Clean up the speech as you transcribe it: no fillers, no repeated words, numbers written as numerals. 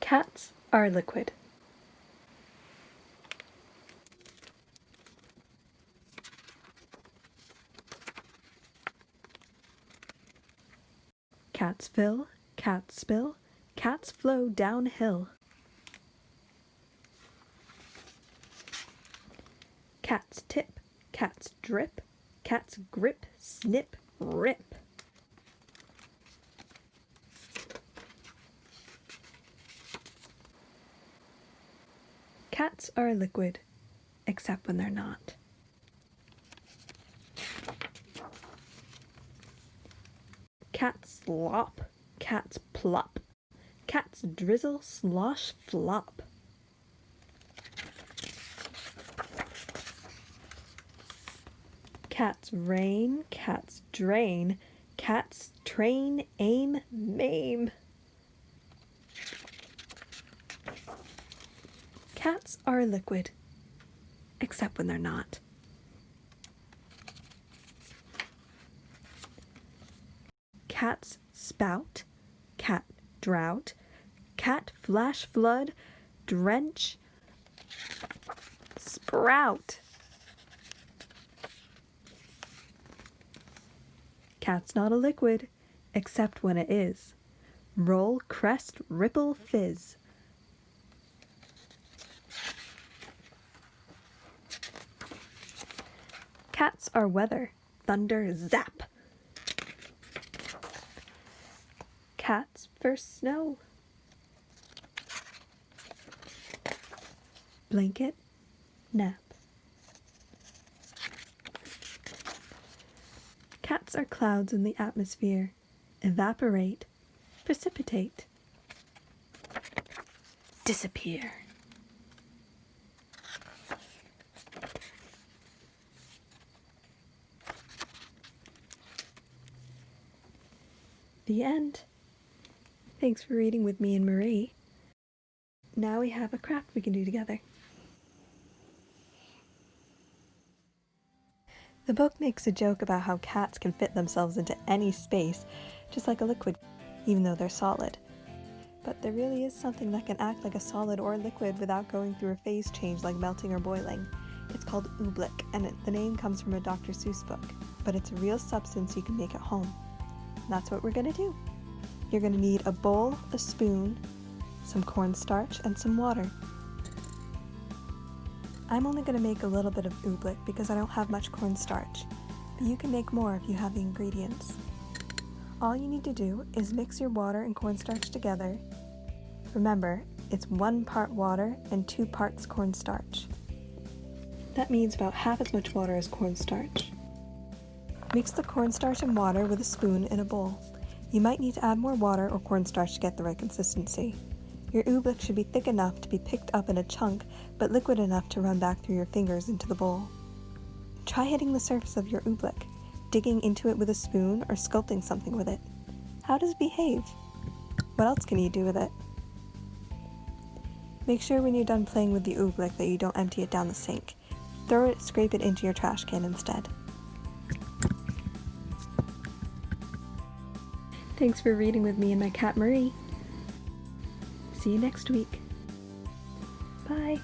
Cats are liquid. Cats fill, cats spill, cats flow downhill. Cats tip, cats drip, cats grip, snip, rip. Cats are liquid, except when they're not. Cats slop, cats plop, cats drizzle, slosh, flop. Cats rain, cats drain, cats train, aim, maim. Cats are liquid, except when they're not. Cats spout, cat drought, cat flash flood, drench, sprout. Cat's not a liquid, except when it is. Roll, crest, ripple, fizz. Cats are weather, thunder, zap. Cats first snow. Blanket, nap. Cats are clouds in the atmosphere. Evaporate, precipitate, disappear. The end. Thanks for reading with me and Marie. Now we have a craft we can do together. The book makes a joke about how cats can fit themselves into any space, just like a liquid, even though they're solid. But there really is something that can act like a solid or liquid without going through a phase change like melting or boiling. It's called oobleck, and the name comes from a Dr. Seuss book, but it's a real substance you can make at home. And that's what we're going to do. You're going to need a bowl, a spoon, some cornstarch, and some water. I'm only going to make a little bit of oobleck because I don't have much cornstarch, but you can make more if you have the ingredients. All you need to do is mix your water and cornstarch together. Remember, it's 1 part water and 2 parts cornstarch. That means about half as much water as cornstarch. Mix the cornstarch and water with a spoon in a bowl. You might need to add more water or cornstarch to get the right consistency. Your oobleck should be thick enough to be picked up in a chunk, but liquid enough to run back through your fingers into the bowl. Try hitting the surface of your oobleck, digging into it with a spoon, or sculpting something with it. How does it behave? What else can you do with it? Make sure when you're done playing with the oobleck that you don't empty it down the sink. Scrape it into your trash can instead. Thanks for reading with me and my cat Marie. See you next week. Bye.